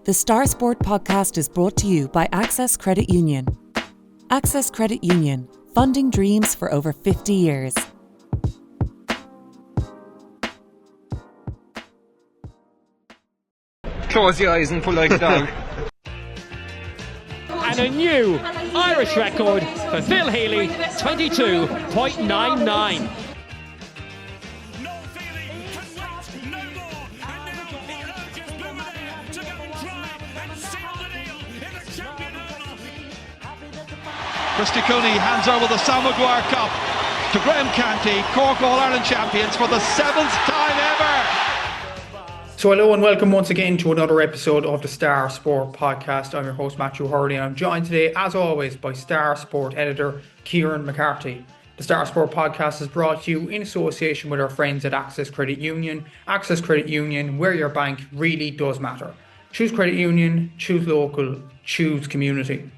The Star Sport podcast is brought to you by Access Credit Union. Access Credit Union, funding dreams for over 50 years. Close your eyes and pull like a dog. And a new Irish record for Phil Healy, 22.99. Christy Cooney hands over the Sam Maguire Cup to Graham Canty, Cork All-Ireland champions for the 7th time ever. So hello and welcome once again to another episode of the Star Sport podcast. I'm your host Matthew Hurley and I'm joined today as always by Star Sport editor Kieran McCarthy. The Star Sport podcast is brought to you in association with our friends at Access Credit Union. Access Credit Union, where your bank really does matter. Choose credit union, choose local, choose community.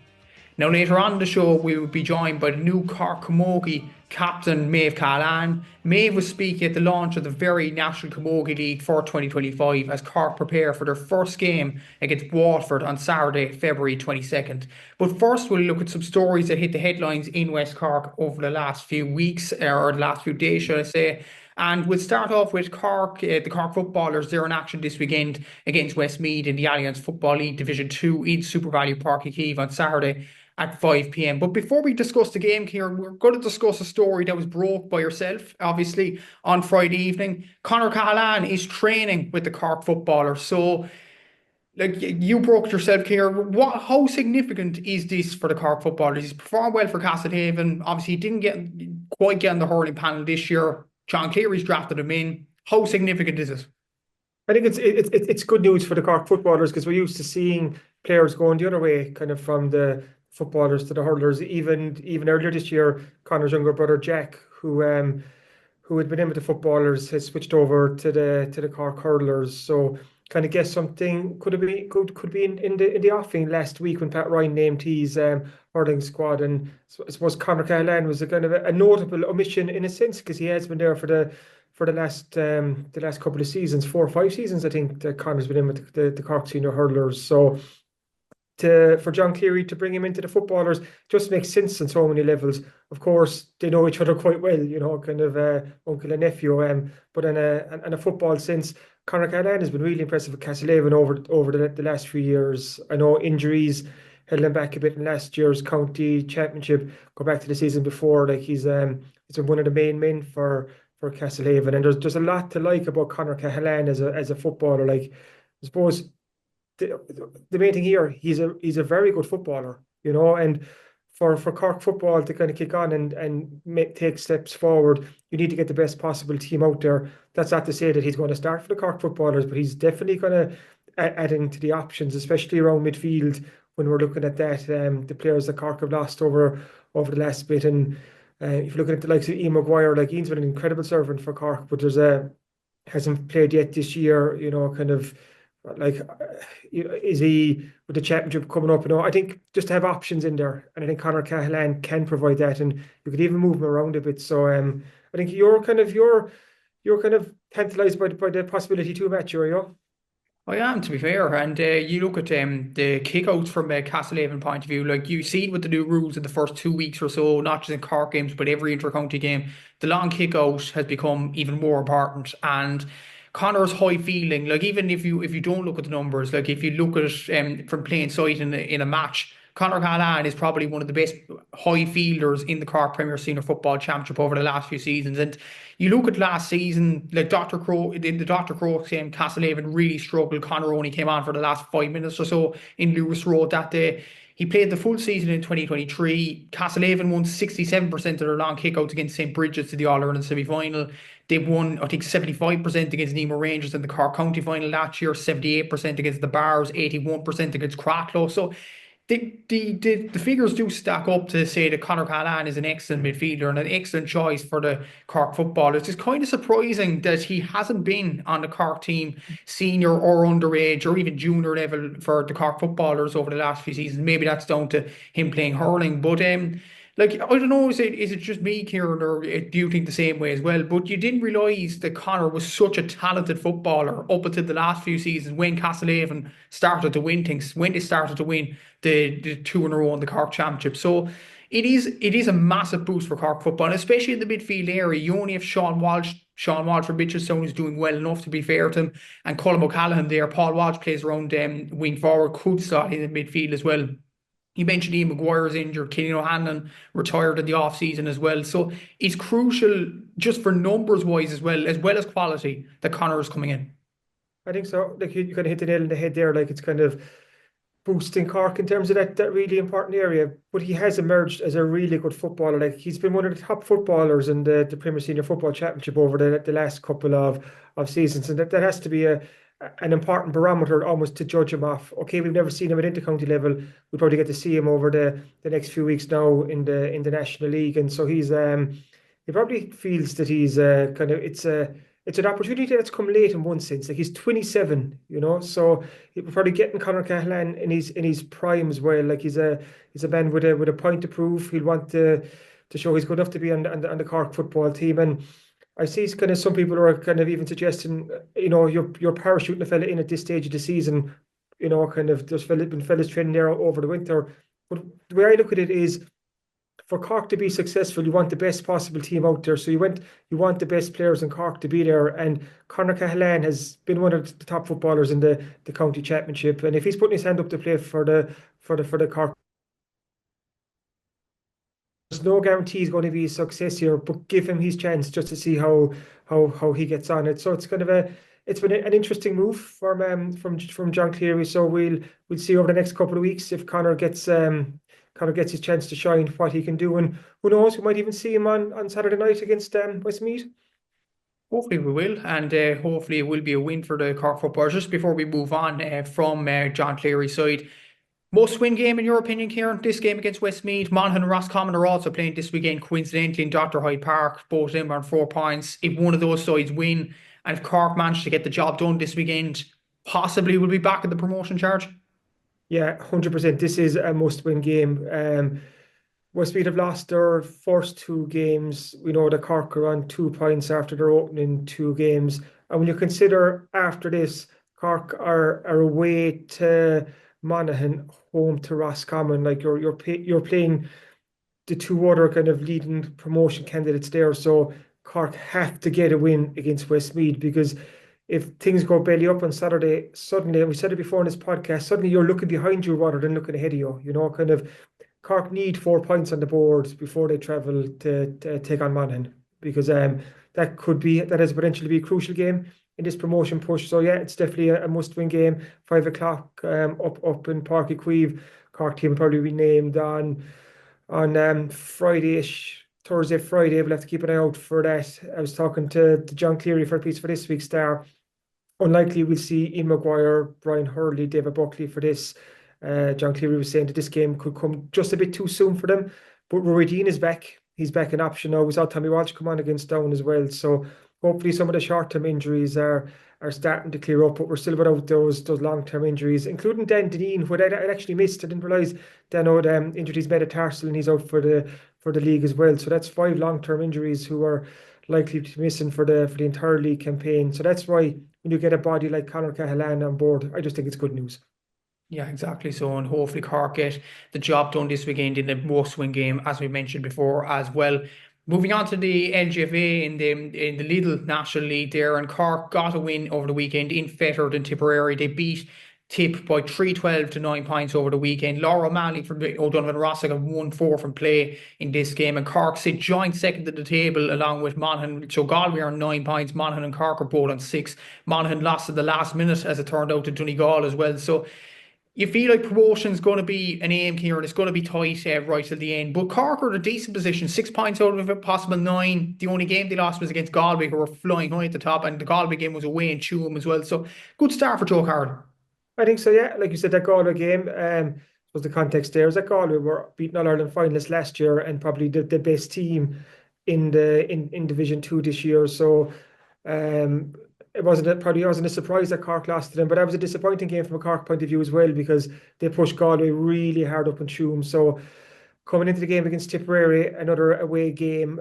Now later on in the show we will be joined by the new Cork Camogie captain Méabh Cahalane. Méabh was speaking at the launch of the Very National Camogie League for 2025 as Cork prepare for their first game against Waterford on Saturday, February 22nd. But first we'll look at some stories that hit the headlines in West Cork over the last few weeks, or the last few days should I say. And we'll start off with Cork, the Cork footballers. They're in action this weekend against Westmeath in the Alliance Football League Division 2 in Super Value Park Keeve on Saturday at 5 p.m. But before we discuss the game here, we're going to discuss a story that was broke by yourself, obviously, on Friday evening. Conor Cahalane is training with the Cork footballers. So, like, you broke yourself here. How significant is this for the Cork footballers? He's performed well for Castlehaven. Obviously, he didn't quite get on the hurling panel this year. John Cleary's drafted him in. How significant is it? I think it's good news for the Cork footballers because we're used to seeing players going the other way, kind of from the footballers to the hurlers. Even earlier this year, Conor's younger brother Jack, who had been in with the footballers, has switched over to the Cork hurlers. So kind of guess something could be in the offing last week when Pat Ryan named his hurling squad. And I suppose Conor Cahalane was a kind of a notable omission in a sense because he has been there for the last couple of seasons, 4 or 5 seasons I think that Conor's been in with the Cork senior hurlers. So for John Cleary to bring him into the footballers just makes sense on so many levels. Of course, they know each other quite well, you know, kind of uncle and nephew. But in a football sense, Conor Cahalane has been really impressive with Castlehaven over the last few years. I know injuries held him back a bit in last year's county championship. Go back to the season before, like he's been one of the main men for Castlehaven, and there's a lot to like about Conor Cahalane as a footballer. Like, I suppose the main thing here, he's a very good footballer, you know, and for Cork football to kind of kick on and take steps forward, you need to get the best possible team out there. That's not to say that he's going to start for the Cork footballers, but he's definitely going to add into the options, especially around midfield when we're looking at that, the players that Cork have lost over the last bit. And if you're looking at the likes of Ian Maguire, like Ian's been an incredible servant for Cork, but hasn't played yet this year, you know, kind of like, is he with the championship coming up? You know, I think just to have options in there, and I think Conor Cahalane can provide that, and you could even move him around a bit. So I think you're kind of tantalised by the possibility too, Matthew, are you? I am, to be fair, and you look at the kickouts from a Castlehaven point of view, like you see with the new rules in the first 2 weeks or so, not just in Cork games, but every inter-county game, the long kickout has become even more important. And Conor's high fielding, like even if you don't look at the numbers, like if you look at it from plain sight in a match, Conor Cahalane is probably one of the best high fielders in the Cork Premier Senior Football Championship over the last few seasons. And you look at last season, like in the Dr. Crokes game, Castlehaven really struggled. Conor only came on for the last 5 minutes or so in Lewis Road that day. He played the full season in 2023. Castlehaven won 67% of their long kickouts against St. Bridget's to the All-Ireland semi-final. They won, I think, 75% against Nemo Rangers in the Cork County final last year, 78% against the Bars, 81% against Cracklow. So the figures do stack up to say that Conor Cahalane is an excellent midfielder and an excellent choice for the Cork footballers. It's kind of surprising that he hasn't been on the Cork team senior or underage or even junior level for the Cork footballers over the last few seasons. Maybe that's down to him playing hurling, but Like, I don't know, is it just me, Kieran, or do you think the same way as well? But you didn't realise that Conor was such a talented footballer up until the last few seasons when Castlehaven started to win things, when they started to win the two in a row in the Cork Championship. So it is a massive boost for Cork football, and especially in the midfield area. You only have Sean Walsh from Mitchelstown, who's doing well enough, to be fair to him, and Colm O'Callaghan there. Paul Walsh plays around wing forward, could slot in the midfield as well. You mentioned Ian Maguire's injured, Killian O'Hanlon retired in the off season as well. So it's crucial just for numbers wise as well as quality, that Conor is coming in. I think so. Like you kind of hit the nail on the head there. Like it's kind of boosting Cork in terms of that really important area. But he has emerged as a really good footballer. Like he's been one of the top footballers in the Premier Senior Football Championship over the last couple of seasons, and that has to be an important barometer almost to judge him off. Okay, we've never seen him at intercounty level. We'll probably get to see him over the next few weeks now in the National League, and so he probably feels that he's it's an opportunity that's come late in one sense. Like he's 27, so we're probably getting Conor Cahalane in his prime as well. Like he's a man with a point to prove. He'll want to show he's good enough to be on the Cork football team. And I see kind of some people are kind of even suggesting, you're parachuting a fella in at this stage of the season, kind of there's been fellas training there over the winter. But the way I look at it is, for Cork to be successful, you want the best possible team out there. So you want the best players in Cork to be there. And Conor Cahalane has been one of the top footballers in the county championship. And if he's putting his hand up to play for the Cork, there's no guarantee he's going to be a success here. But give him his chance just to see how he gets on it. So it's kind of it's been an interesting move from John Cleary. So we'll see over the next couple of weeks if Conor gets his chance to shine, what he can do, and who knows, we might even see him on Saturday night against Westmeath. Hopefully we will, and hopefully it will be a win for the Cork footballers. Just before we move on from John Cleary's side, must win game in your opinion, Kieran? This game against Westmeath. Monaghan and Roscommon are also playing this weekend, coincidentally in Dr. Hyde Park. Both of them are on 4 points. If one of those sides win, and if Cork manage to get the job done this weekend, possibly will be back in the promotion charge. Yeah, 100%. This is a must-win game. Westmeath have lost their first 2 games. We know that Cork are on 2 points after their opening 2 games. And when you consider after this, Cork are away to Monaghan, home to Roscommon. Like you're playing the 2 other kind of leading promotion candidates there. So Cork have to get a win against Westmeath, because if things go belly up on Saturday, suddenly, and we said it before in this podcast, suddenly you're looking behind you rather than looking ahead of you. Kind of Cork need 4 points on the board before they travel to take on Monaghan, because that has potentially be a crucial game in this promotion push. So yeah, it's definitely a must-win game. 5 o'clock up in Páirc Uí Chaoimh. Cork team will probably be named on Friday-ish. Thursday, Friday, we'll have to keep an eye out for that. I was talking to John Cleary for a piece for this week's Star. Unlikely we'll see Ian Maguire, Brian Hurley, David Buckley for this. John Cleary was saying that this game could come just a bit too soon for them. But Rory Dean is back. He's back in option now. We saw Tommy Walsh come on against Down as well. So hopefully some of the short-term injuries are starting to clear up, but we're still without those long-term injuries, including Dan Deneen, who I'd actually missed. I didn't realise Dan had injured his metatarsal and he's out for the league as well. So that's 5 long-term injuries who are likely to be missing for the entire league campaign. So that's why when you get a body like Conor Cahalane on board, I just think it's good news. Yeah, exactly. So, and hopefully Cork get the job done this weekend in the must-win game, as we mentioned before as well. Moving on to the LGFA in the Lidl National League there, and Cork got a win over the weekend in Fethard and Tipperary. They beat Tip by 3-12 to 9 points over the weekend. Laura O'Malley from O'Donovan Rossa got 1-4 from play in this game, and Cork sit joint second at the table along with Monaghan. So Galway are on 9 points, Monaghan and Cork are both on 6. Monaghan lost at the last minute, as it turned out, to Donegal as well. So you feel like promotion's going to be an aim here, and it's going to be tight right till the end. But Cork are in a decent position, 6 points out of a possible 9. The only game they lost was against Galway, who were flying high at the top, and the Galway game was away in Tuam as well. So good start for Joe Carden. I think so, yeah. Like you said, that Galway game, was the context there, is that Galway were beating All-Ireland finalists last year and probably the best team in Division 2 this year. So it probably wasn't a surprise that Cork lost to them, but that was a disappointing game from a Cork point of view as well, because they pushed Galway really hard up in Tuam. So coming into the game against Tipperary, another away game,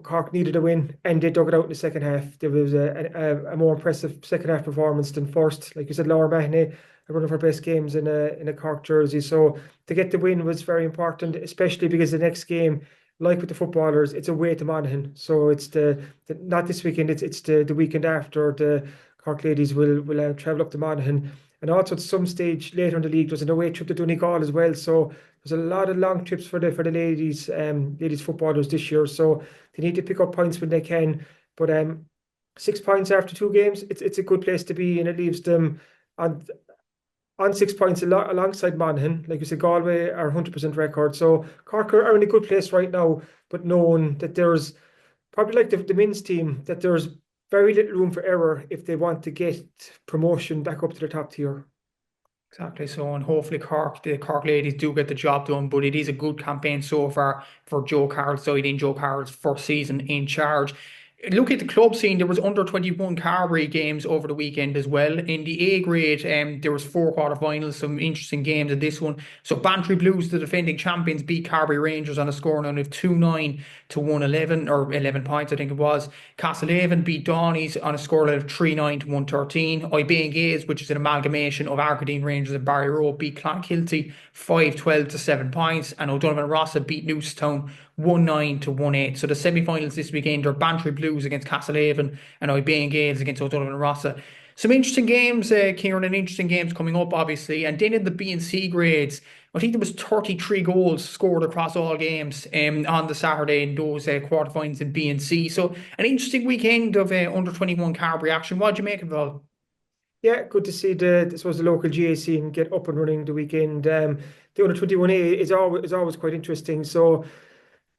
Cork needed a win and they dug it out in the second half. There was a more impressive second half performance than first. Like you said, Laura Mahoney, one of her best games in a Cork jersey. So to get the win was very important, especially because the next game, like with the footballers, it's away to Monaghan. So it's the not this weekend, it's the weekend after. The Cork ladies will travel up to Monaghan. And also at some stage later in the league, there's an away trip to Donegal as well. So there's a lot of long trips for the ladies footballers this year. So they need to pick up points when they can. But 6 points after 2 games, it's a good place to be, and it leaves them on 6 points alongside Monaghan. Like you said, Galway are 100% record. So Cork are in a good place right now, but knowing that there's probably like the men's team, that there's very little room for error if they want to get promotion back up to the top tier. Exactly. So, and hopefully the Cork ladies do get the job done, but it is a good campaign so far for Joe Carroll's side in Joe Carroll's first season in charge. Look at the club scene. There was under 21 Carbery games over the weekend as well. In the A grade, there was 4 quarterfinals, some interesting games in this one. So Bantry Blues, the defending champions, beat Carbery Rangers on a scoreline of 2-9 to 111, or 11 points I think it was. Castlehaven beat Donnies on a scoreline of 3-9 to 113. Ibane Gaels, which is an amalgamation of Arcadine Rangers and Barry Road, beat Clonakilty 5-12 to 7 points. And O'Donovan Rossa beat Newcestown 1-9 to 1-8. So the semi-finals this weekend are Bantry Blues against Castlehaven and Ibane Gaels against O'Donovan Rossa. Some interesting games, Kieran, and interesting games coming up, obviously. And then in the B and C grades, I think there was 33 goals scored across all games on the Saturday in those quarterfinals in B and C. So an interesting weekend of under 21 Carbery action. What do you make of it all? Yeah, good to see the local GA scene get up and running the weekend. The under 21A is always quite interesting. So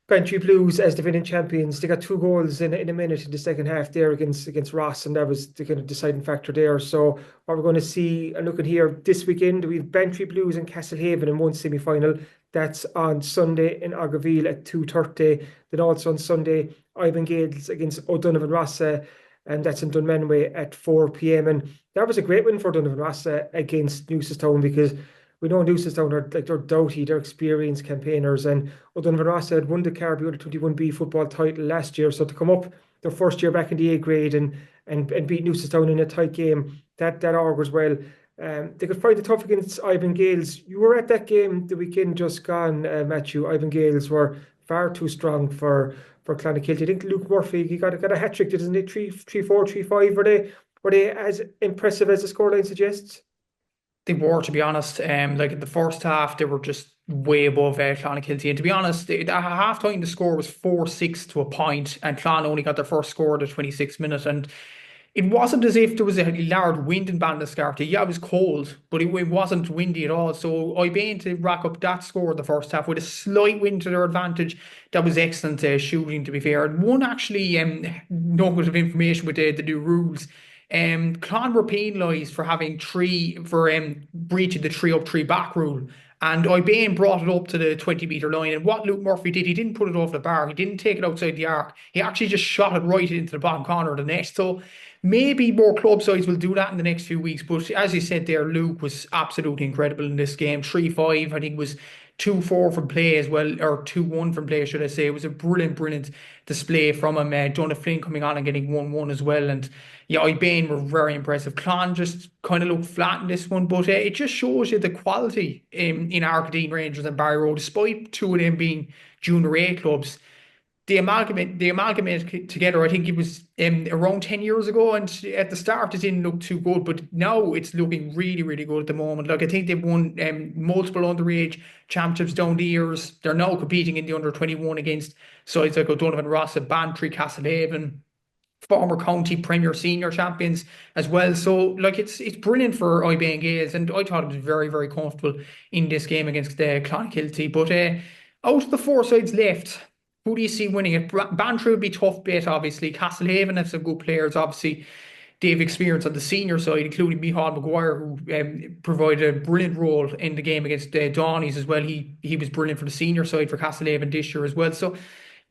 Bantry Blues as defending champions, they got 2 goals in a minute in the second half there against Ross, and that was the kind of deciding factor there. So what we're going to see, and looking here this weekend, we have Bantry Blues and Castlehaven in one semi-final. That's on Sunday in Agreville at 2:30. Then also on Sunday, Ibane Gaels against O'Donovan Rossa, and that's in Dunmanway at 4 p.m. And that was a great win for O'Donovan Rossa against Newcestown, because we know Newcestown are they're doughty, they're experienced campaigners, and O'Donovan Rossa had won the Carbery Under-21B football title last year. So to come up their first year back in the A grade and beat Newcestown in a tight game, that augurs well. They could find it tough against Ibane Gaels. You were at that game the weekend just gone, Matthew. Ibane Gaels were far too strong for Clonakilty. I think Luke Murphy, he got a hat trick, didn't he? 3-4, 3-5. Were they as impressive as the scoreline suggests? They were, to be honest. Like in the first half, they were just way above Clonakilty. And to be honest, at half time the score was 4-6 to a point, and Clon only got their first score at the 26th minute. And it wasn't as if there was a large wind in Ballinascarty. Yeah, it was cold, but it wasn't windy at all. So Ibane to rack up that score in the first half with a slight wind to their advantage. That was excellent shooting, to be fair. And one actually nugget of information with the new rules. Clon were penalised for having breaching the 3-up 3-back rule, and Ibane brought it up to the 20-metre line. And what Luke Murphy did, he didn't put it over the bar, he didn't take it outside the arc, he actually just shot it right into the bottom corner of the net. So maybe more club sides will do that in the next few weeks. But as you said there, Luke was absolutely incredible in this game. 3-5, I think, was 2-4 from play as well, or 2-1 from play, should I say. It was a brilliant display from him. Jonah Flynn coming on and getting 1-1 as well. And yeah, Ibane were very impressive. Clon just kind of looked flat in this one, but it just shows you the quality in Arcadine Rangers and Barry Road, despite 2 of them being junior A clubs. They amalgamated together, I think it was around 10 years ago, and at the start it didn't look too good, but now it's looking really good at the moment. Like, I think they've won multiple underage championships down the years. They're now competing in the under-21 against sides like O'Donovan Rossa, Bantry, Castlehaven, former county premier senior champions as well. So like it's brilliant for Ibane Gaels, and I thought it was very comfortable in this game against Clonakilty. But out of the 4 sides left, who do you see winning it? Bantry would be tough bet, obviously. Castlehaven have some good players, obviously. They've experience on the senior side, including Micheál Maguire, who provided a brilliant role in the game against Donnies as well. He was brilliant for the senior side for Castlehaven this year as well. So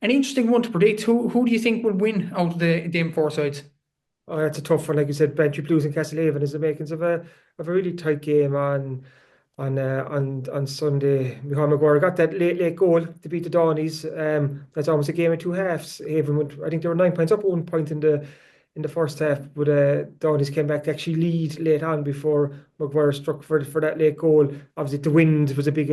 an interesting one to predict. Who do you think will win out of them 4 sides? Oh, that's a tough one. Like you said, Bantry Blues and Castlehaven is the makings of a really tight game on on Sunday. Michael Maguire got that late goal to beat the Dawnies. That's almost a game of two halves. Haven went, I think they were 9 points up, 1 point in the first half, but Dawnies came back to actually lead late on before Maguire struck for that late goal. Obviously, the wind was a big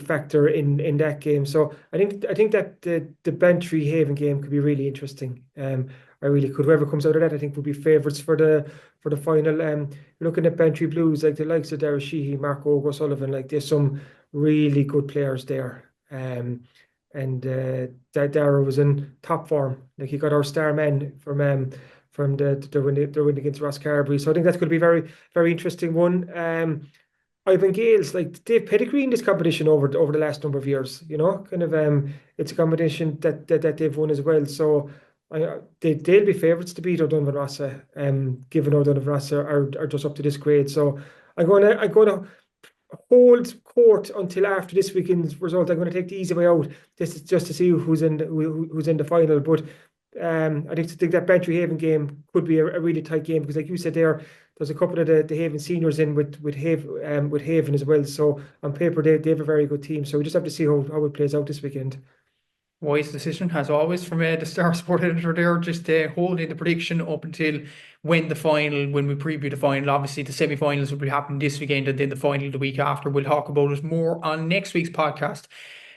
factor in that game. So I think that the Bantry Haven game could be really interesting. I really could. Whoever comes out of that, I think, will be favourites for the final. You're looking at Bantry Blues, like the likes of Dara Sheehy, Mark O'Sullivan. Like there's some really good players there. And Dara was in top form. Like he got our star man from their win against Ross Carbery. So I think that's going to be very, very interesting one. Ibane Gaels, like they've pedigree in this competition over the last number of years. It's a competition that they've won as well. So they'll be favourites to beat O'Donovan Rossa. Given O'Donovan Rossa are just up to this grade. So I'm gonna hold court until after this weekend's result. I'm going to take the easy way out just to see who's in the final. But I think that Bantry Haven game could be a really tight game because, like you said, there's a couple of the Haven seniors in with Haven as well. So on paper, they have a very good team. So we just have to see how it plays out this weekend. Wise decision, as always, from the Star Sport editor there, just holding the prediction up until when we preview the final. Obviously, the semi-finals will be happening this weekend and then the final the week after. We'll talk about it more on next week's podcast.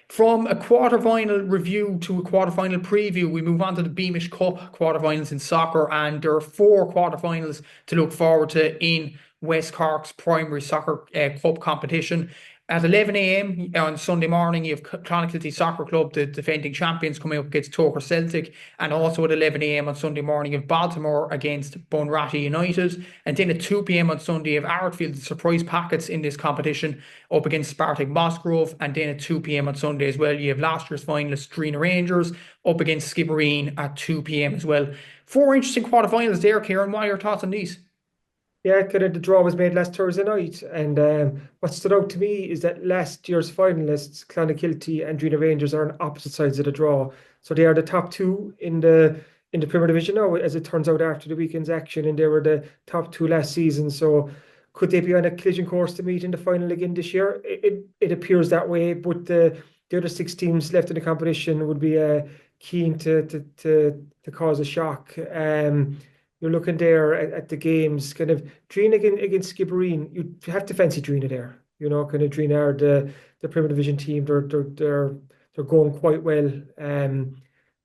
From a quarter-final review to a quarter-final preview, we move on to the Beamish Cup quarter-finals in soccer, and there are 4 quarter-finals to look forward to in West Cork's primary soccer cup competition. At 11 a.m. on Sunday morning, you have Clonakilty Soccer Club, the defending champions, coming up against Toker Celtic. And also at 11 a.m. on Sunday morning, you have Baltimore against Bunratty United. And then at 2 p.m. on Sunday, you have Ardfield, the surprise packets in this competition, up against Spartak Musgrove. And then at 2 p.m. on Sunday as well, you have last year's finalists, Drina Rangers, up against Skibbereen at 2 p.m. as well. 4 interesting quarterfinals there, Kieran. What are your thoughts on these? Yeah, kind of the draw was made last Thursday night, and what stood out to me is that last year's finalists, Clonakilty and Drina Rangers, are on opposite sides of the draw. So they are the top 2 in the Premier Division now, as it turns out after the weekend's action, and they were the top 2 last season. So could they be on a collision course to meet in the final again this year? It appears that way, but the other 6 teams left in the competition would be keen to cause a shock. You're looking there at the games, kind of Drina against Skibbereen. You have to fancy Drina there. Kind of Drina are the Premier Division team. They're going quite well. And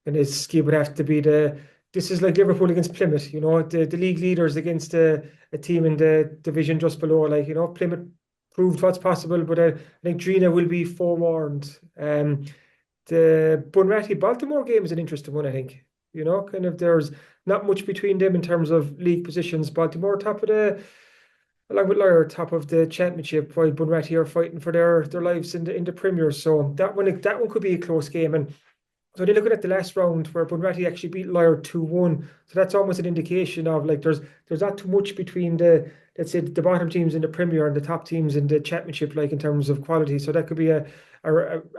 Skib would have to be this is like Liverpool against Plymouth. The league leaders against a team in the division just below. Plymouth proved what's possible, but I think Drina will be forewarned. The Bunratty Baltimore game is an interesting one, I think. Kind of there's not much between them in terms of league positions. Baltimore along with Lyre, top of the championship, while Bunratty are fighting for their lives in the Premier. So that one could be a close game. And so they're looking at the last round where Bunratty actually beat Lyre 2-1. So that's almost an indication of there's not too much between let's say the bottom teams in the Premier and the top teams in the championship, in terms of quality. So that could be a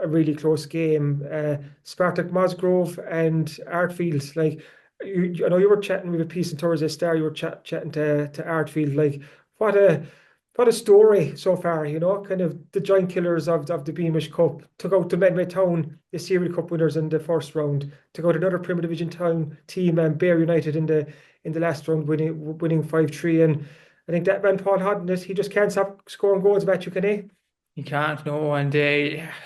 really close game. Spartak Musgrove and Ardfield, I know you were chatting with a piece in Thursday Star. You were chatting to Ardfield. What a story so far. Kind of the giant killers of the Beamish Cup took out the Medway Town, the Serial Cup winners in the first round. Took out another Premier Division town team, and Bear United in the last round, winning 5-3. And I think that man Paul Hodden, he just can't stop scoring goals, Matthew, can he? You can't, no. And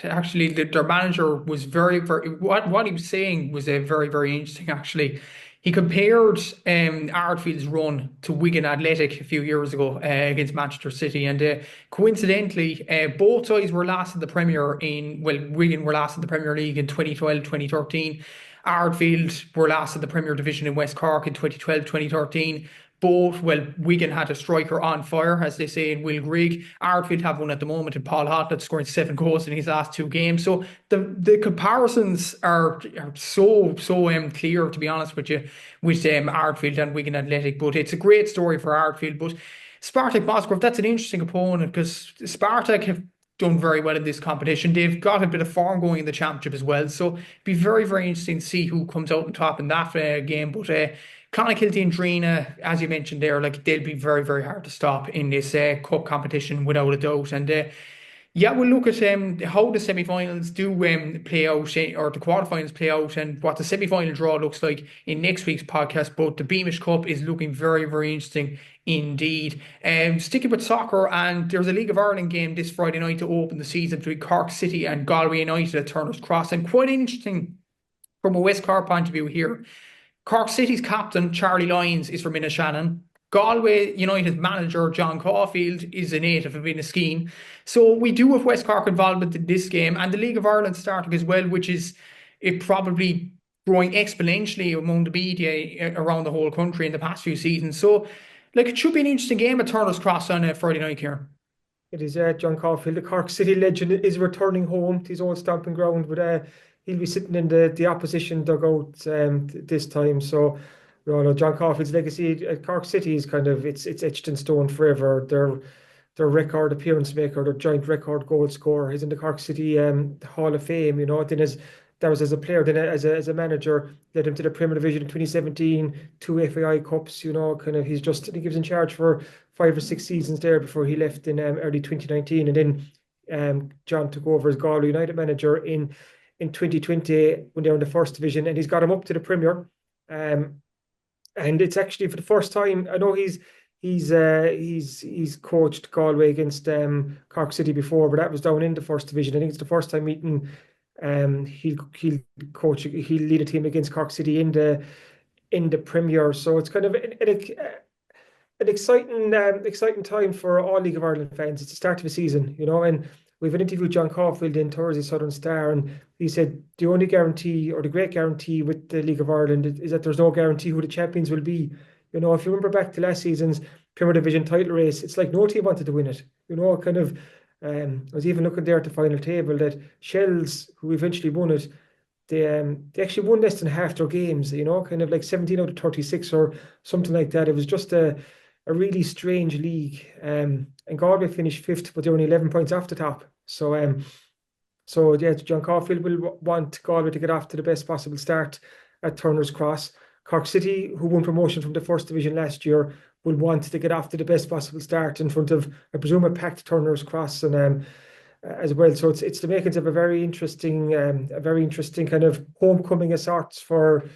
actually, their manager was very, very. What he was saying was very, very interesting. Actually, he compared Ardfield's run to Wigan Athletic a few years ago against Manchester City, and coincidentally, both sides were last in the Premier Wigan were last in the Premier League in 2012, 2013. Ardfield were last in the Premier Division in West Cork in 2012, 2013. Wigan had a striker on fire, as they say in Will Grigg. Ardfield have one at the moment in Paul Hotlet, scoring 7 goals in his last 2 games. So the comparisons are so clear, to be honest with you, with Ardfield and Wigan Athletic. But it's a great story for Ardfield. But Spartak Musgrove, that's an interesting opponent because Spartak have done very well in this competition. They've got a bit of form going in the championship as well. So it'd be very, very interesting to see who comes out on top in that game. But Clonakilty and Drina, as you mentioned there, like they'll be very, very hard to stop in this cup competition without a doubt. And yeah, we'll look at how the semi-finals do play out, or the quarterfinals play out, and what the semi-final draw looks like in next week's podcast. But the Beamish Cup is looking very, very interesting indeed. Sticking with soccer, and there's a League of Ireland game this Friday night to open the season between Cork City and Galway United at Turner's Cross, and quite interesting from a West Cork point of view here. Cork City's captain, Charlie Lyons, is from Innishannon. Galway United manager John Caulfield is a native of Inniskeen. So we do have West Cork involvement in this game, and the League of Ireland starting as well, which is it probably growing exponentially among the media around the whole country in the past few seasons. So like it should be an interesting game at Turner's Cross on a Friday night here. It is John Caulfield, the Cork City legend, is returning home to his old stomping ground, but he'll be sitting in the opposition dugout this time. So we all know John Caulfield's legacy at Cork City is kind of it's etched in stone forever. Their record appearance maker, their joint record goal scorer, is in the Cork City Hall of Fame. Then that was as a player, then as a manager, led him to the Premier Division in 2017, 2 FAI Cups. Kind of I think he was in charge for 5 or 6 seasons there before he left in early 2019, and then John took over as Galway United manager in 2020 when they were in the First Division, and he's got him up to the Premier. And it's actually for the first time. I know he's coached Galway against Cork City before, but that was down in the First Division. I think it's the first time meeting. He'll lead a team against Cork City in the Premier. So it's kind of an exciting time for all League of Ireland fans. It's the start of the season, and we've interviewed John Caulfield in Thursday Southern Star, and he said the only guarantee, or the great guarantee with the League of Ireland, is that there's no guarantee who the champions will be. If you remember back to last season's Premier Division title race, it's like no team wanted to win it. Kind of, I was even looking there at the final table that Shells, who eventually won it, they actually won less than half their games, kind of like 17 out of 36 or something like that. It was just a really strange league. And Galway finished 5th, but they're only 11 points off the top. So yeah, John Caulfield will want Galway to get off to the best possible start at Turner's Cross. Cork City, who won promotion from the First Division last year, will want to get off to the best possible start in front of, I presume, a packed Turner's Cross and as well. So it's the makings of a very interesting kind of homecoming of sorts for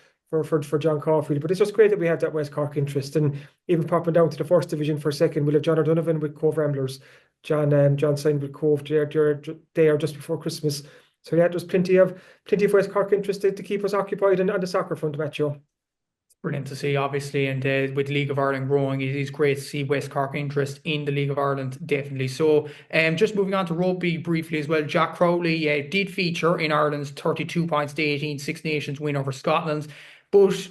John Caulfield. But it's just great that we have that West Cork interest, and even popping down to the First Division for a second, we'll have John O'Donovan with Cove Ramblers. John signed with Cove there just before Christmas. So yeah, there's plenty of West Cork interest to keep us occupied on the soccer front, Matthew. Brilliant to see, obviously, and with League of Ireland growing, it is great to see West Cork interest in the League of Ireland, definitely. So, just moving on to rugby briefly as well, Jack Crowley did feature in Ireland's 32 points to 18 Six Nations win over Scotland, but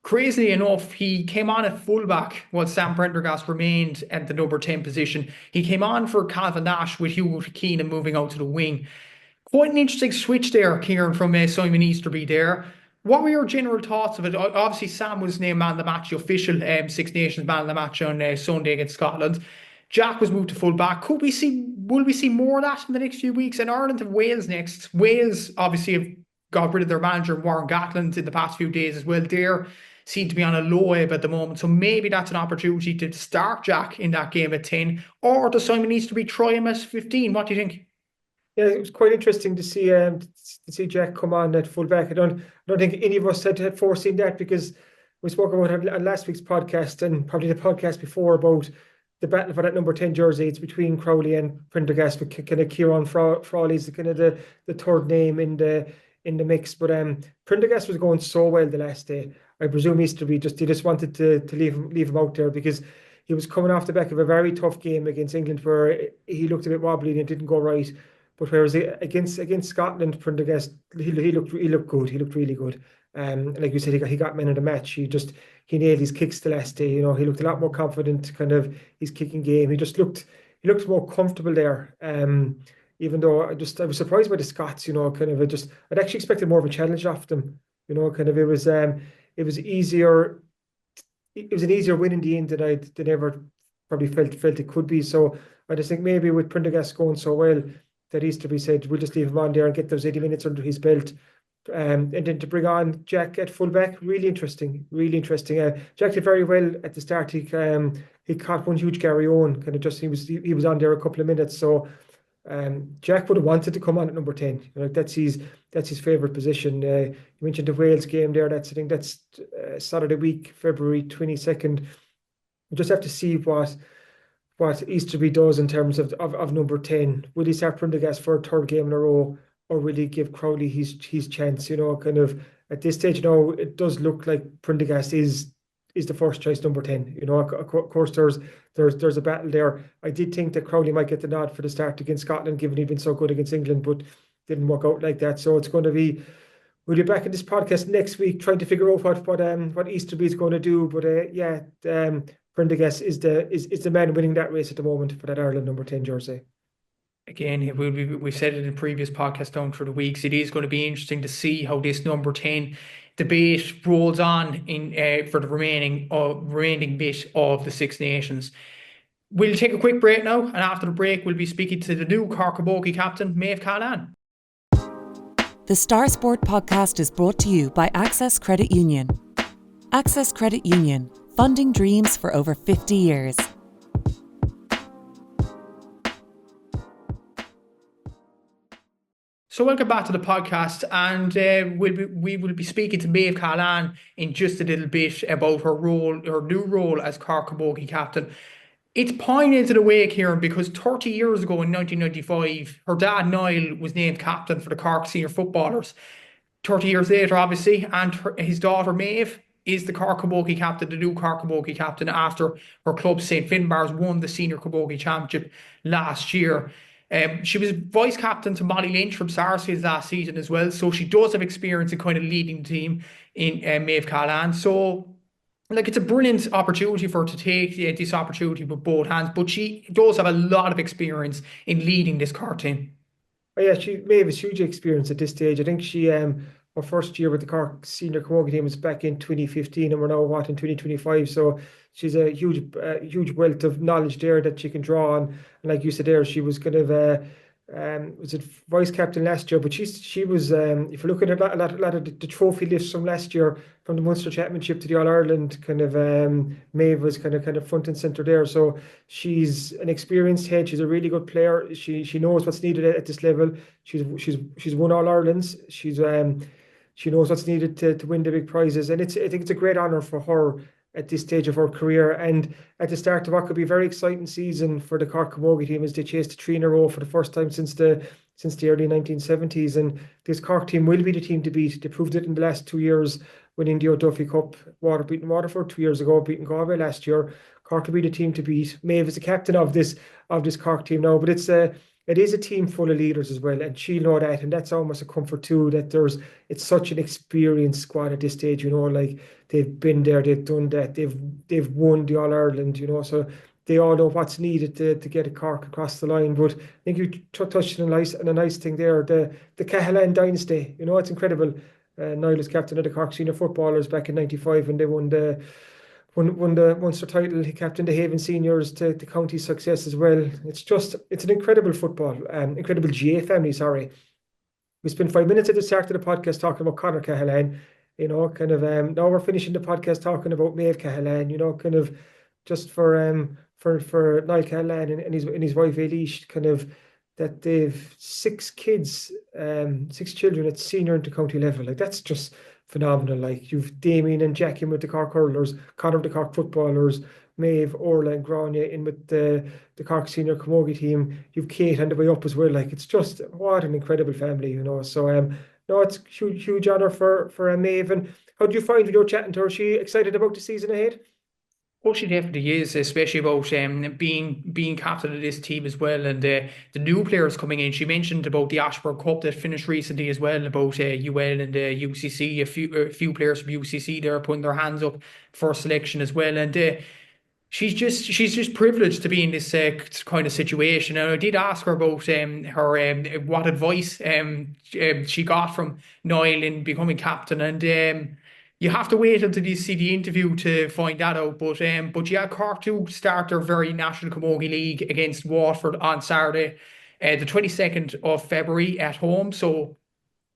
crazily enough, he came on at fullback while Sam Prendergast remained at the number 10 position. He came on for Calvin Nash with Hugo Keenan moving out to the wing. Quite an interesting switch there, Kieran, from Simon Easterby there. What were your general thoughts of it? Obviously, Sam was named man of the match, the official Six Nations man of the match on Sunday against Scotland. Jack was moved to full back. Will we see more of that in the next few weeks? And Ireland have Wales next. Wales obviously have got rid of their manager Warren Gatland in the past few days as well. They seem to be on a low ebb at the moment. So maybe that's an opportunity to start Jack in that game at 10. Or does Simon Easterby try him at 15? What do you think? Yeah, it was quite interesting to see Jack come on at fullback. I don't think any of us had foreseen that, because we spoke about it on last week's podcast and probably the podcast before about the battle for that number 10 jersey. It's between Crowley and Prendergast, with kind of Kieran Frawley's the kind of the third name in the mix. But Prendergast was going so well the last day. I presume Easterby just wanted to leave him out there, because he was coming off the back of a very tough game against England where he looked a bit wobbly and it didn't go right. But whereas against Scotland, Prendergast, he looked good. He looked really good. Like you said, he got man of the match. He nailed his kicks the last day. He looked a lot more confident, kind of his kicking game. He looked more comfortable there. Even though I was surprised by the Scots. I'd actually expected more of a challenge off them. It was easier. It was an easier win in the end than ever probably felt it could be. So I just think maybe with Prendergast going so well, that Easterby said, we'll just leave him on there and get those 80 minutes under his belt. And then to bring on Jack at fullback, really interesting. Jack did very well at the start. He caught one huge Gary Owen, kind of just he was on there a couple of minutes. So Jack would have wanted to come on at number 10. That's his favourite position. You mentioned the Wales game there. I think that's Saturday week, February 22nd. We just have to see what Easterby does in terms of number 10. Will he start Prendergast for a third game in a row, or will he give Crowley his chance? Kind of at this stage now, it does look like Prendergast is the first choice number 10. Of course there's a battle there. I did think that Crowley might get the nod for the start against Scotland, given he'd been so good against England, but didn't work out like that. So it's going to be, we'll be back in this podcast next week trying to figure out what Easterby is going to do. But Prendergast is the man winning that race at the moment for that Ireland number 10 jersey. Again, we've said it in previous podcasts down through the weeks. It is going to be interesting to see how this number 10 debate rolls on for the remaining bit of the Six Nations. We'll take a quick break now, and after the break, we'll be speaking to the new Cork Camogie captain, Méabh Cahalane. The Star Sport podcast is brought to you by Access Credit Union. Access Credit Union, funding dreams for over 50 years. So welcome back to the podcast, and we will be speaking to Méabh Cahalane in just a little bit about her new role as Cork Camogie captain. It's poignant in a way, Kieran, because 30 years ago in 1995, her dad Niall was named captain for the Cork senior footballers. 30 years later, obviously, and his daughter Méabh is the Cork Camogie captain, the new Cork Camogie captain, after her club St Finbarrs won the senior Camogie championship last year. She was vice captain to Molly Lynch from Sarsfields last season as well, so she does have experience in kind of leading the team in Méabh Cahalane. So, it's a brilliant opportunity for her to take this opportunity with both hands, but she does have a lot of experience in leading this Cork team. Oh yeah, Méabh has huge experience at this stage. I think she her first year with the Cork senior camogie team was back in 2015, and we're now in 2025. So she's a huge wealth of knowledge there that she can draw on. And like you said there, she was kind of was it vice captain last year, but she was if you're looking at a lot of the trophy lists from last year, from the Munster Championship to the All Ireland, kind of Méabh was kind of front and center there. So she's an experienced head. She's a really good player. She knows what's needed at this level. She's won All Irelands. She knows what's needed to win the big prizes, and I think it's a great honour for her at this stage of her career, and at the start of what could be a very exciting season for the Cork Camogie team as they chased 3 in a row for the first time since the early 1970s. And this Cork team will be the team to beat. They proved it in the last 2 years, winning the O'Duffy Cup, beating Waterford 2 years ago, beating Galway last year. Cork will be the team to beat. Méabh is the captain of this Cork team now, but it is a team full of leaders as well, and she'll know that, and that's almost a comfort too, that it's such an experienced squad at this stage, like they've been there, they've done that, they've won the All Ireland, so they all know what's needed to get a Cork across the line. But I think you touched on a nice thing there, the Cahalane dynasty, it's incredible. Niall was captain of the Cork senior footballers back in '95, and they won the Munster title. He captained the Haven seniors to county success as well. It's an incredible incredible GA family, sorry. We spent 5 minutes at the start of the podcast talking about Conor Cahalane, now we're finishing the podcast talking about Méabh Cahalane, kind of just for Niall Cahalane and his wife Eilish, kind of that they've 6 kids, 6 children at senior and to county level. That's just phenomenal. You've Damien and Jack in with the Cork hurlers, Conor with the Cork footballers, Méabh, Orla and Grania in with the Cork senior camogie team. You've Kate on the way up as well. It's just, what an incredible family, So no, it's huge honour for Méabh. And how do you find when you're chatting to her? Is she excited about the season ahead? Oh, she definitely is, especially about being captain of this team as well, and the new players coming in. She mentioned about the Ashburn Cup that finished recently as well, about UL and UCC. A few players from UCC there putting their hands up for selection as well, and she's just privileged to be in this kind of situation. And I did ask her about her what advice she got from Niall in becoming captain, and you have to wait until you see the interview to find that out. But yeah, Cork do start their Very National Camogie League against Waterford on Saturday, the 22nd of February at home. So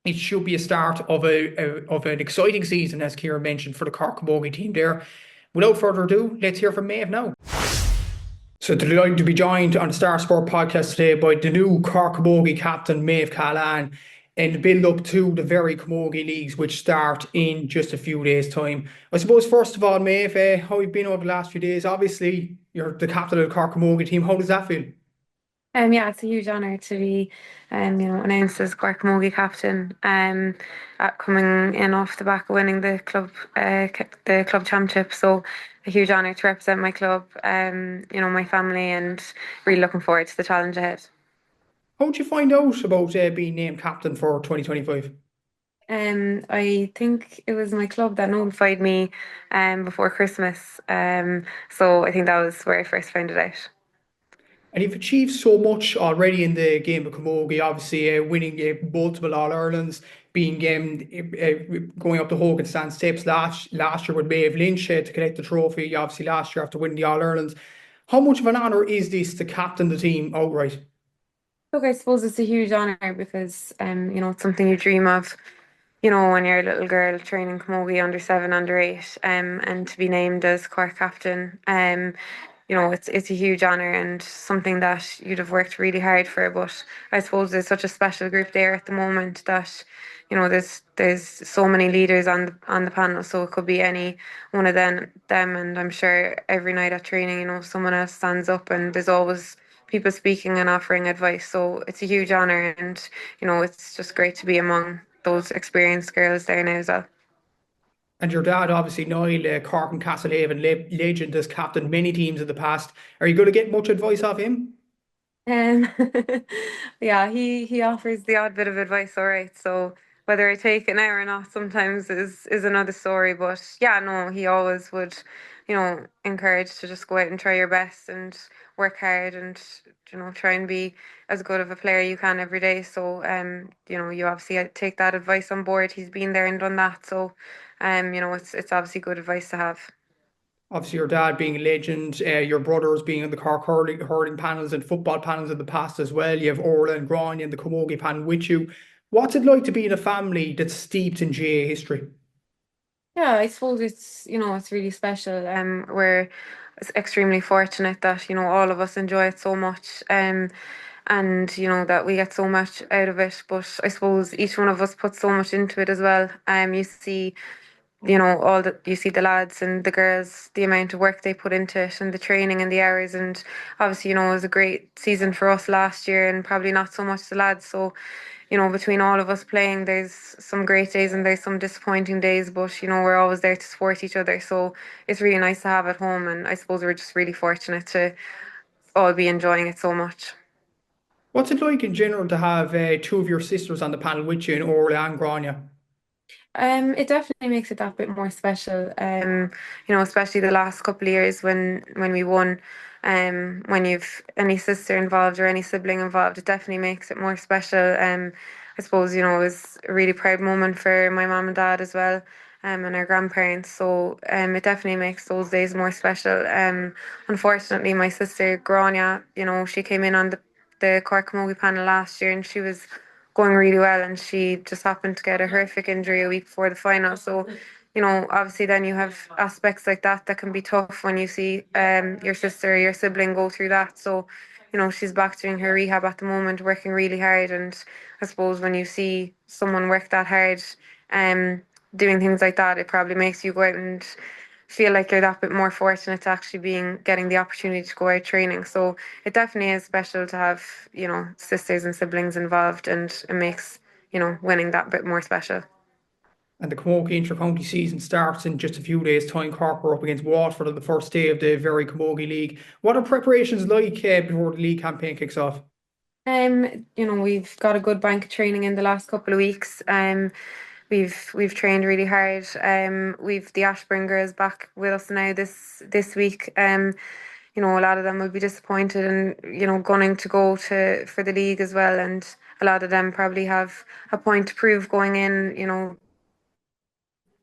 it should be a start of an exciting season, as Kieran mentioned, for the Cork Camogie team there. Without further ado, let's hear from Méabh now. So delighted to be joined on the Star Sport podcast today by the new Cork Camogie captain, Méabh Cahalane, in the build-up to the Very Camogie Leagues, which start in just a few days' time. I suppose, first of all, Méabh, how you've been over the last few days? Obviously, you're the captain of the Cork Camogie team. How does that feel? Yeah, it's a huge honour to be, announced as Cork Camogie captain. Coming in off the back of winning the club championship, so a huge honour to represent my club, my family, and really looking forward to the challenge ahead. How did you find out about being named captain for 2025? I think it was my club that notified me, before Christmas. So I think that was where I first found it out. And you've achieved so much already in the game of camogie, obviously winning multiple All-Irelands, being going up the Hogan stand steps last year with Maeve Lynch to collect the trophy, obviously last year after winning the All-Irelands. How much of an honour is this to captain the team outright? Look, I suppose it's a huge honour because, it's something you dream of, when you're a little girl training camogie under 7, under 8, and to be named as Cork captain, it's a huge honour and something that you'd have worked really hard for. But I suppose there's such a special group there at the moment that, there's so many leaders on the panel, so it could be any one of them, and I'm sure every night at training, someone else stands up, and there's always people speaking and offering advice. So it's a huge honour, and it's just great to be among those experienced girls there now as well. And your dad, obviously, Niall, Cork and Castlehaven legend, has captained many teams in the past. Are you going to get much advice off him? Um, yeah, he offers the odd bit of advice, all right. So whether I take it now or not sometimes is another story. But yeah, no, he always would, encourage to just go out and try your best and work hard and, try and be as good of a player you can every day. So you obviously take that advice on board. He's been there and done that. So it's obviously good advice to have. Obviously, your dad being a legend, your brothers being in the Cork hurling panels and football panels in the past as well. You have Orla and Grania in the camogie panel with you. What's it like to be in a family that's steeped in GA history? Yeah, I suppose it's really special. We're extremely fortunate that, all of us enjoy it so much. And that we get so much out of it. But I suppose each one of us puts so much into it as well. You see, you see the lads and the girls, the amount of work they put into it and the training and the hours. And obviously, it was a great season for us last year and probably not so much the lads. So, between all of us playing, there's some great days and there's some disappointing days, but, we're always there to support each other. So it's really nice to have at home. And I suppose we're just really fortunate to all be enjoying it so much. What's it like in general to have two of your sisters on the panel with you in Orla and Grania? It definitely makes it that bit more special. Especially the last couple of years when we won. When you've any sister involved or any sibling involved, it definitely makes it more special. I suppose, it was a really proud moment for my mum and dad as well, and our grandparents. So it definitely makes those days more special. Unfortunately, my sister Grania, she came in on the Cork Camogie panel last year, and she was going really well, and she just happened to get a horrific injury a week before the final. So, obviously then you have aspects like that can be tough when you see your sister or your sibling go through that. So, she's back doing her rehab at the moment, working really hard. And I suppose when you see someone work that hard, doing things like that, it probably makes you go out and feel like you're that bit more fortunate to actually getting the opportunity to go out training. So it definitely is special to have, sisters and siblings involved, and it makes, winning that bit more special. And the Camogie inter-county season starts in just a few days' time. Cork are up against Waterford on the first day of the Very Camogie League. What are preparations like before the league campaign kicks off? We've got a good bank of training in the last couple of weeks. We've trained really hard. We've the Ashburn girls back with us now this week. A lot of them will be disappointed and gunning to go for the league as well, and a lot of them probably have a point to prove going in.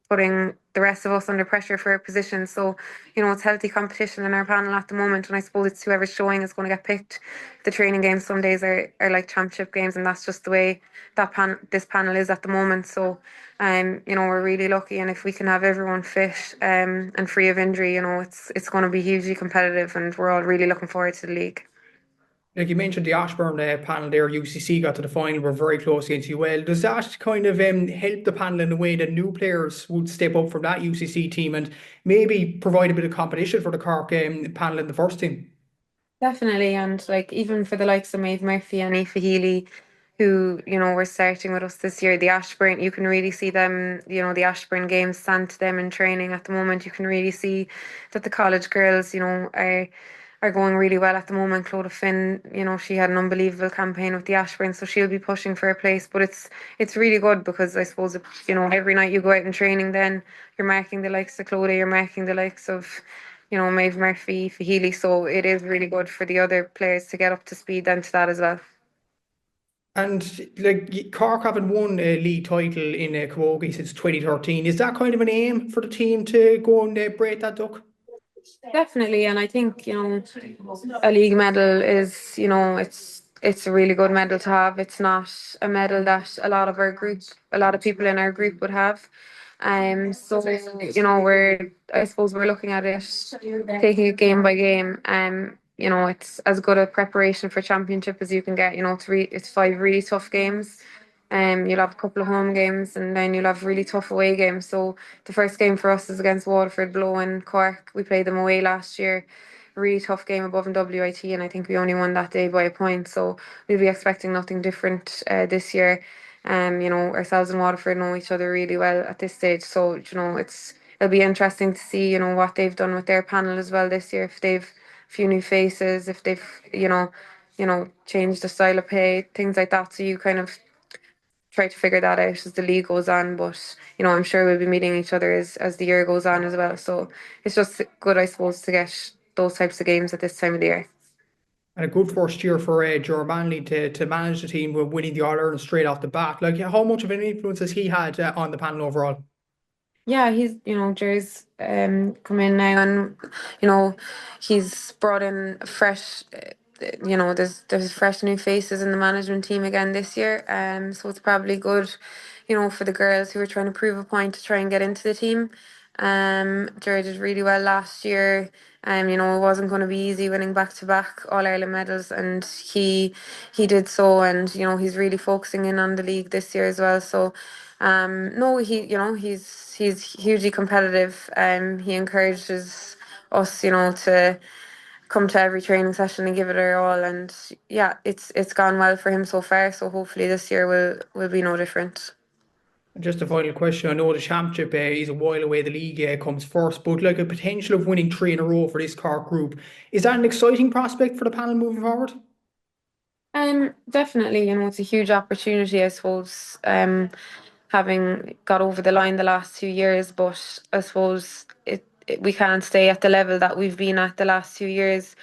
Putting the rest of us under pressure for a position. So, it's healthy competition in our panel at the moment, and I suppose it's whoever's showing is going to get picked. The training games some days are like championship games, and that's just the way this panel is at the moment. So, we're really lucky, and if we can have everyone fit and free of injury, it's going to be hugely competitive, and we're all really looking forward to the league. Like you mentioned, the Ashbourne panel there, UCC got to the final, were very close against UL. Does that kind of help the panel in a way that new players would step up from that UCC team and maybe provide a bit of competition for the Cork panel in the first team? Definitely, and like even for the likes of Maeve Murphy and Aoife Healy, who were starting with us this year, the Ashbourne, you can really see them. The Ashbourne games stand to them in training at the moment. You can really see that the college girls, are going really well at the moment. Clodagh Finn, she had an unbelievable campaign with the Ashbourne, so she'll be pushing for a place. But it's really good because I suppose every night you go out in training, then you're marking the likes of Clodagh, you're marking the likes of Maeve Murphy, Fahili. So it is really good for the other players to get up to speed then to that as well. And like Cork haven't won a league title in Camogie since 2013. Is that kind of an aim for the team to go and break that duck? Definitely, and I think a league medal is it's a really good medal to have. It's not a medal that a lot of people in our group would have. So I suppose we're looking at it, taking it game by game. It's as good a preparation for championship as you can get. It's 5 really tough games. You'll have a couple of home games, and then you'll have really tough away games. So the first game for us is against Waterford Below in Cork. We played them away last year. A really tough game above in WIT, and I think we only won that day by a point. So we'll be expecting nothing different this year. Ourselves and Waterford know each other really well at this stage. So it'll be interesting to see what they've done with their panel as well this year. If they've a few new faces, if they've changed the style of play, things like that. So you kind of try to figure that out as the league goes on. But I'm sure we'll be meeting each other as the year goes on as well. So it's just good, I suppose, to get those types of games at this time of the year. And a good first year for Ger Manley to manage the team with winning the All-Ireland straight off the bat. Like, how much of an influence has he had on the panel overall? Yeah, he's Ger's come in now, and he's brought in fresh. There's fresh new faces in the management team again this year. So it's probably good, for the girls who are trying to prove a point to try and get into the team. Ger did really well last year. It wasn't going to be easy winning back-to-back All-Ireland medals, and he did so, and he's really focusing in on the league this year as well. So no, he's hugely competitive. He encourages us, to come to every training session and give it our all, and yeah, it's gone well for him so far. So hopefully this year will be no different. Just a final question. I know the championship is a while away. The league comes first, but like a potential of winning 3 in a row for this Cork group, is that an exciting prospect for the panel moving forward? Definitely, it's a huge opportunity, I suppose. Having got over the line the last 2 years, but I suppose we can't stay at the level that we've been at the last 2 years.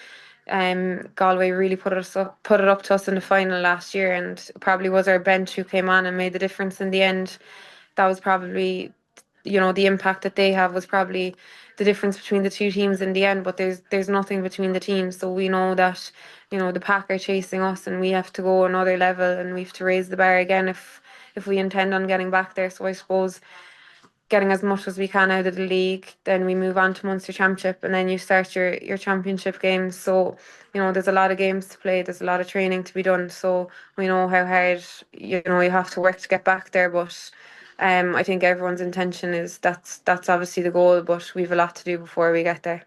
Galway really put it up to us in the final last year, and it probably was our bench who came on and made the difference in the end. That was probably, the impact that they have was probably the difference between the two teams in the end. But there's nothing between the teams, so we know that the pack are chasing us, and we have to go another level, and we have to raise the bar again if we intend on getting back there. So I suppose getting as much as we can out of the league, then we move on to Munster Championship, and then you start your championship games. So there's a lot of games to play, there's a lot of training to be done. So we know how hard you have to work to get back there. But I think everyone's intention is that's obviously the goal, but we've a lot to do before we get there.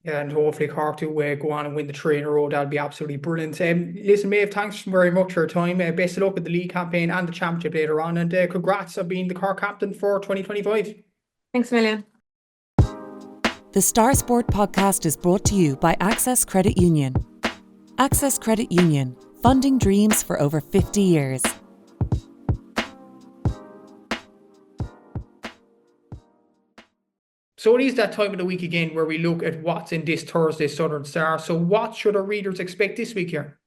Yeah, and hopefully Cork to go on and win the 3 in a row. That'd be absolutely brilliant. Listen, Maeve, thanks very much for your time. Best of luck with the league campaign and the championship later on, and congrats on being the Cork captain for 2025. Thanks a million. The Star Sport podcast is brought to you by Access Credit Union. Access Credit Union, funding dreams for over 50 years. So it is that time of the week again where we look at what's in this Thursday Southern Star. So what should our readers expect this week here?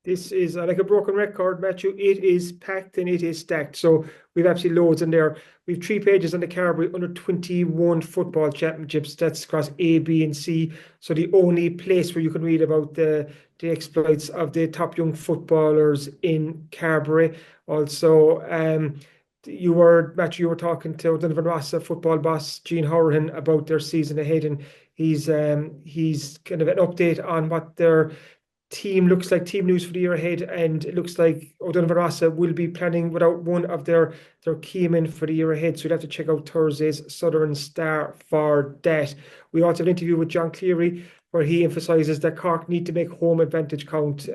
This is like a broken record, Matthew. It is packed and it is stacked. So we've absolutely loads in there. We've 3 pages on the Carbery Under-21 Football Championships. That's across A, B, and C. So the only place where you can read about the exploits of the top young footballers in Carbery. Also, Matthew, you were talking to Donovan Rossa football boss Gene Horan about their season ahead, and he's kind of an update on what their team looks like, team news for the year ahead, and it looks like O'Donovan Rossa will be planning without one of their key men for the year ahead. So you'd have to check out Thursday's Southern Star for that. We also have an interview with John Cleary where he emphasises that Cork need to make home advantage count.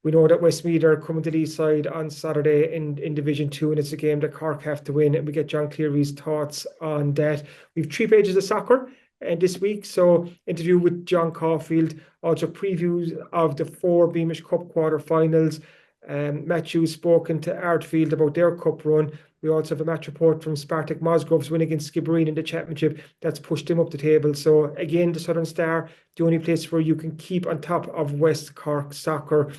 We know that Westmeath are coming to the east side on Saturday in Division 2, and it's a game that Cork have to win, and we get John Cleary's thoughts on that. We've 3 pages of soccer this week, so interview with John Caulfield, also previews of the 4 Beamish Cup quarter-finals. Matthew's spoken to Artfield about their cup run. We also have a match report from Spartak Musgrove's win against Skibbereen in the championship. That's pushed him up the table. So again, the Southern Star, the only place where you can keep on top of West Cork soccer.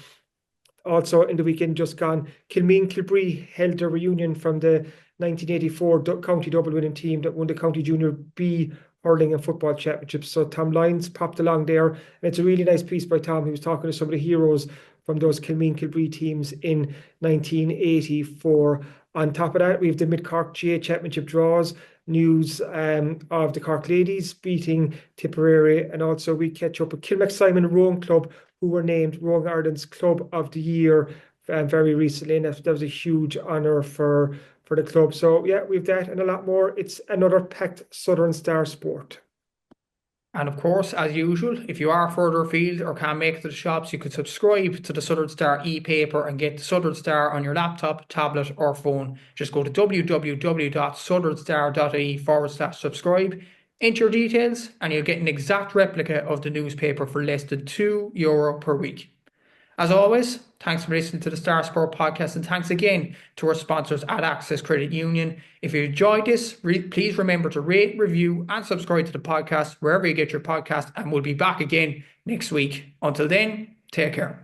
Also in the weekend just gone, Kilmeen-Kilbree held their reunion from the 1984 county double winning team that won the County Junior B hurling and football championships. So Tom Lyons popped along there, and it's a really nice piece by Tom. He was talking to some of the heroes from those Kilmeen-Kilbree teams in 1984. On top of that, we have the Mid-Cork GA Championship draws, news of the Cork ladies beating Tipperary, and also we catch up with Kilmac-Simon Rowing Club, who were named Rowing Ireland's Club of the Year very recently, and that was a huge honour for the club. So yeah, we've that and a lot more. It's another packed Southern Star sport. And of course, as usual, if you are further afield or can't make it to the shops, you can subscribe to the Southern Star e-paper and get the Southern Star on your laptop, tablet or phone. Just go to www.southernstar.ie/subscribe, enter your details, and you'll get an exact replica of the newspaper for less than €2 per week. As always, thanks for listening to the Star Sport podcast, and thanks again to our sponsors at Access Credit Union. If you enjoyed this, please remember to rate, review and subscribe to the podcast wherever you get your podcast, and we'll be back again next week. Until then, take care.